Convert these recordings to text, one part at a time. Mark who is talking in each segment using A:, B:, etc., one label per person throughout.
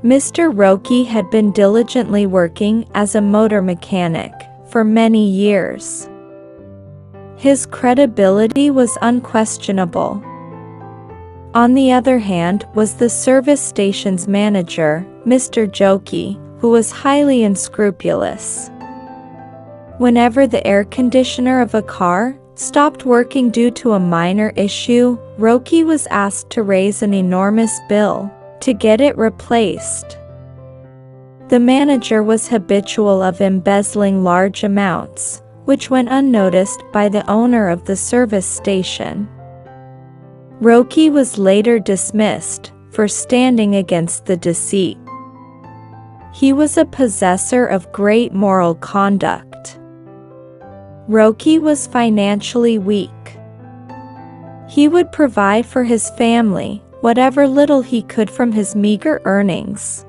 A: Mr. Roki had been diligently working as a motor mechanic for many years. His credibility was unquestionable. On the other hand was the service station's manager, Mr. Joki, who was highly unscrupulous. Whenever the air conditioner of a car stopped working due to a minor issue, Roki was asked to raise an enormous bill to get it replaced. The manager was habitual of embezzling large amounts, which went unnoticed by the owner of the service station. Roki was later dismissed for standing against the deceit. He was a possessor of great moral conduct. Roki was financially weak. He would provide for his family whatever little he could from his meager earnings.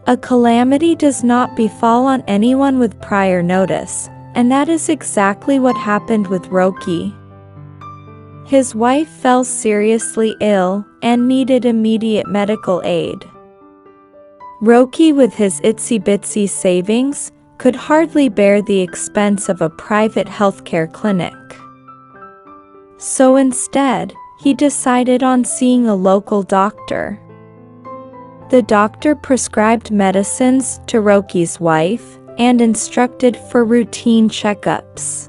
A: A calamity does not befall on anyone with prior notice, and that is exactly what happened with Roki. His wife fell seriously ill and needed immediate medical aid. Roki, with his itsy-bitsy savings, could hardly bear the expense of a private healthcare clinic. So instead, he decided on seeing a local doctor. The doctor prescribed medicines to Roki's wife and instructed for routine checkups.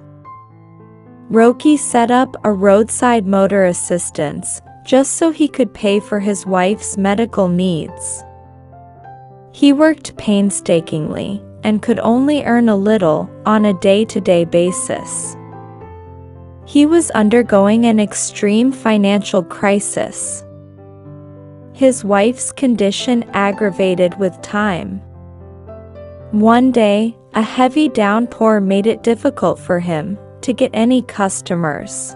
A: Roki set up a roadside motor assistance just so he could pay for his wife's medical needs. He worked painstakingly and could only earn a little on a day-to-day basis. He was undergoing an extreme financial crisis. His wife's condition aggravated with time. One day, a heavy downpour made it difficult for him to get any customers.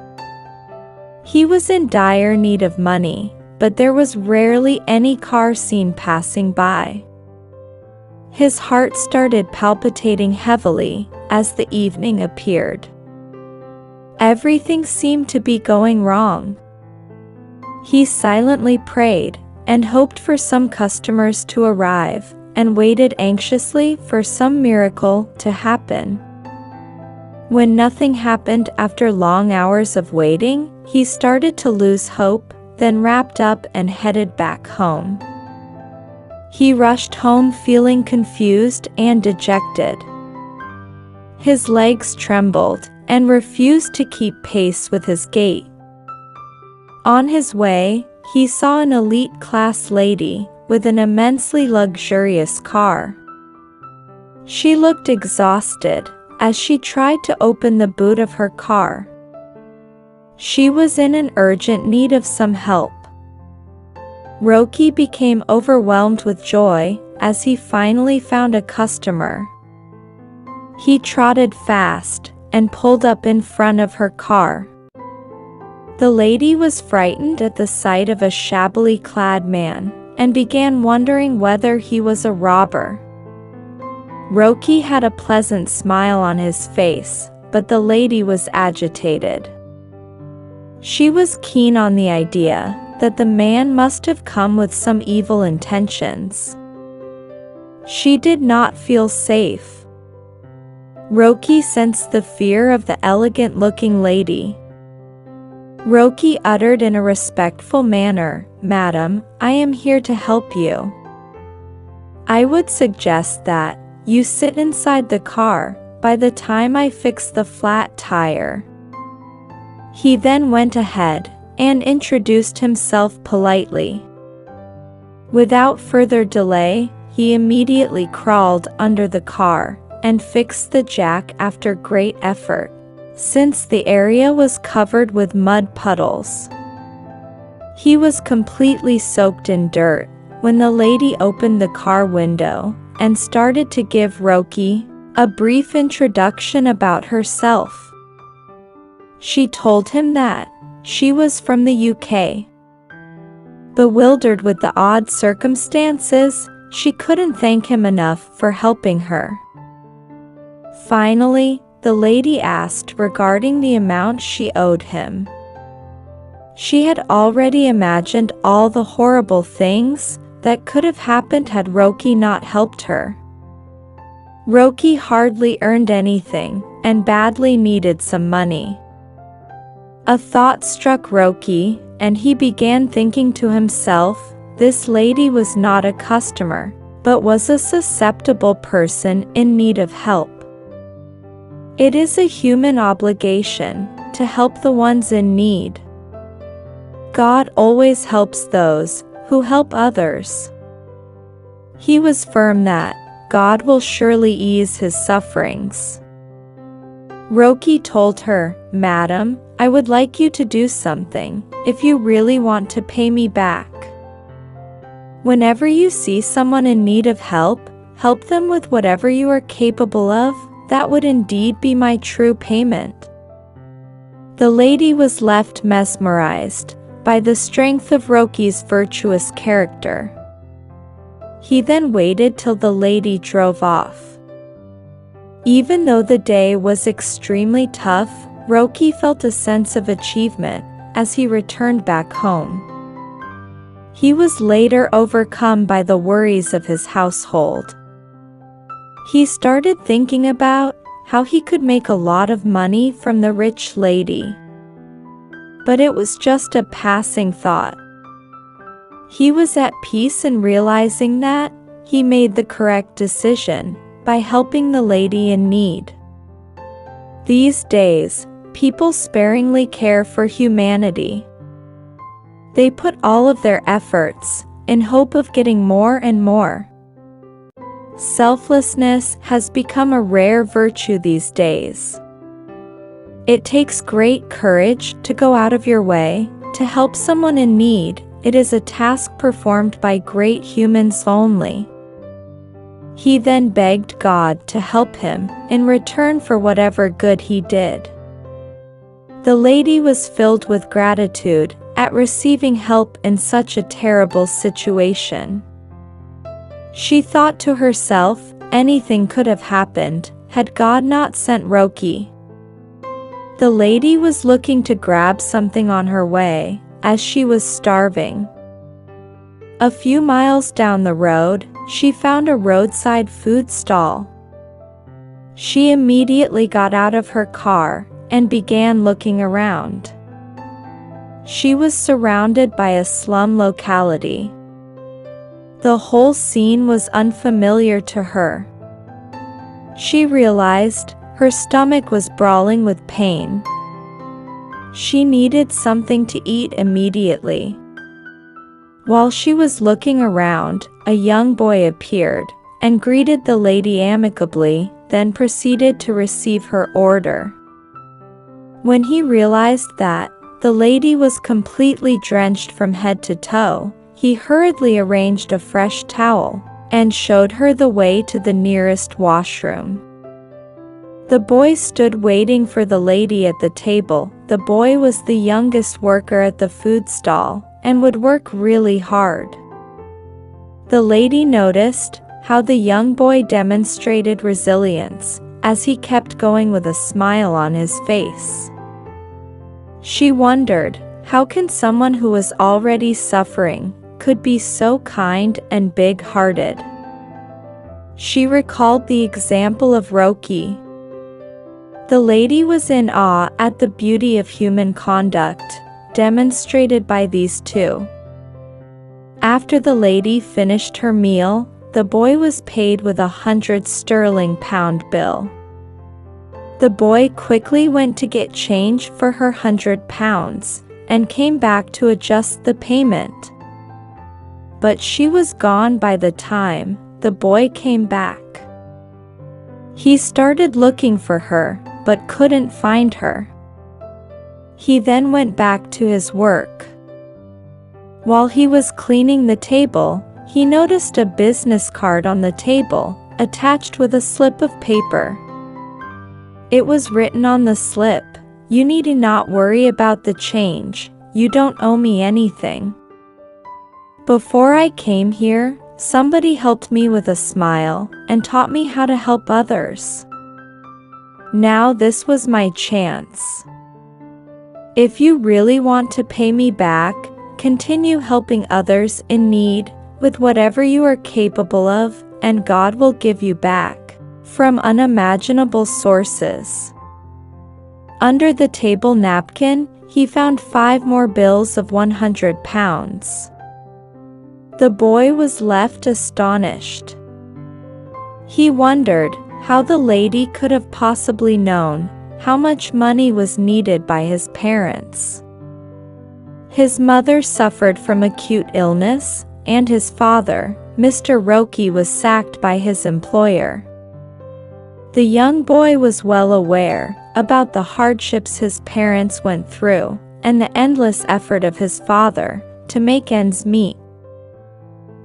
A: He was in dire need of money, but there was rarely any car seen passing by. His heart started palpitating heavily as the evening appeared. Everything seemed to be going wrong. He silently prayed and hoped for some customers to arrive, and waited anxiously for some miracle to happen. When nothing happened after long hours of waiting, he started to lose hope, then wrapped up and headed back home. He rushed home feeling confused and dejected. His legs trembled and refused to keep pace with his gait. On his way, he saw an elite-class lady with an immensely luxurious car. She looked exhausted as she tried to open the boot of her car. She was in an urgent need of some help. Roki became overwhelmed with joy as he finally found a customer. He trotted fast and pulled up in front of her car. The lady was frightened at the sight of a shabbily clad man and began wondering whether he was a robber. Roki had a pleasant smile on his face, but the lady was agitated. She was keen on the idea that the man must have come with some evil intentions. She did not feel safe. Roki sensed the fear of the elegant-looking lady. Roki uttered in a respectful manner, "Madam, I am here to help you. I would suggest that you sit inside the car by the time I fix the flat tire." He then went ahead and introduced himself politely. Without further delay, he immediately crawled under the car and fixed the jack after great effort, since the area was covered with mud puddles. He was completely soaked in dirt when the lady opened the car window and started to give Roki a brief introduction about herself. She told him that she was from the UK. Bewildered with the odd circumstances, she couldn't thank him enough for helping her. Finally, the lady asked regarding the amount she owed him. She had already imagined all the horrible things that could have happened had Roki not helped her. Roki hardly earned anything and badly needed some money. A thought struck Roki, and he began thinking to himself, this lady was not a customer, but was a susceptible person in need of help. It is a human obligation to help the ones in need. God always helps those who help others. He was firm that God will surely ease his sufferings. Roki told her, "Madam, I would like you to do something, if you really want to pay me back. Whenever you see someone in need of help, help them with whatever you are capable of, that would indeed be my true payment." The lady was left mesmerized by the strength of Roki's virtuous character. He then waited till the lady drove off. Even though the day was extremely tough, Roki felt a sense of achievement as he returned back home. He was later overcome by the worries of his household. He started thinking about how he could make a lot of money from the rich lady. But it was just a passing thought. He was at peace in realizing that he made the correct decision by helping the lady in need. These days, people sparingly care for humanity. They put all of their efforts in hope of getting more and more. Selflessness has become a rare virtue these days. It takes great courage to go out of your way to help someone in need. It is a task performed by great humans only. He then begged God to help him in return for whatever good he did. The lady was filled with gratitude at receiving help in such a terrible situation. She thought to herself, anything could have happened had God not sent Roki. The lady was looking to grab something on her way, as she was starving. A few miles down the road, she found a roadside food stall. She immediately got out of her car and began looking around. She was surrounded by a slum locality. The whole scene was unfamiliar to her. She realized her stomach was brawling with pain. She needed something to eat immediately. While she was looking around, a young boy appeared and greeted the lady amicably, then proceeded to receive her order. When he realized that the lady was completely drenched from head to toe, he hurriedly arranged a fresh towel and showed her the way to the nearest washroom. The boy stood waiting for the lady at the table. The boy was the youngest worker at the food stall and would work really hard. The lady noticed how the young boy demonstrated resilience as he kept going with a smile on his face. She wondered, how can someone who was already suffering could be so kind and big-hearted? She recalled the example of Roki. The lady was in awe at the beauty of human conduct demonstrated by these two. After the lady finished her meal, the boy was paid with £100 sterling bill. The boy quickly went to get change for her £100 and came back to adjust the payment. But she was gone by the time the boy came back. He started looking for her, but couldn't find her. He then went back to his work. While he was cleaning the table, he noticed a business card on the table, attached with a slip of paper. It was written on the slip, "You need not worry about the change, you don't owe me anything. Before I came here, somebody helped me with a smile and taught me how to help others. Now this was my chance. If you really want to pay me back, continue helping others in need with whatever you are capable of, and God will give you back from unimaginable sources. Under the table napkin, he found 5 more bills of £100. The boy was left astonished. He wondered how the lady could have possibly known how much money was needed by his parents. His mother suffered from acute illness, and his father, Mr. Roki, was sacked by his employer. The young boy was well aware about the hardships his parents went through, and the endless effort of his father to make ends meet.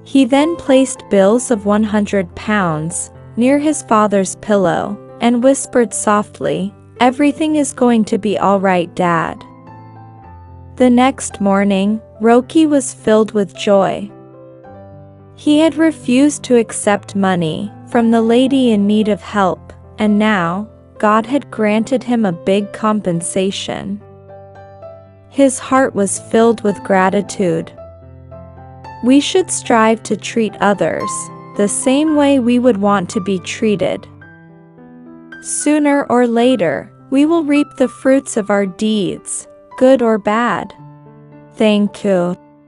A: He then placed bills of £100 near his father's pillow, and whispered softly, "Everything is going to be all right, Dad." The next morning, Roki was filled with joy. He had refused to accept money from the lady in need of help, and now, God had granted him a big compensation. His heart was filled with gratitude. We should strive to treat others the same way we would want to be treated. Sooner or later, we will reap the fruits of our deeds, good or bad. Thank you.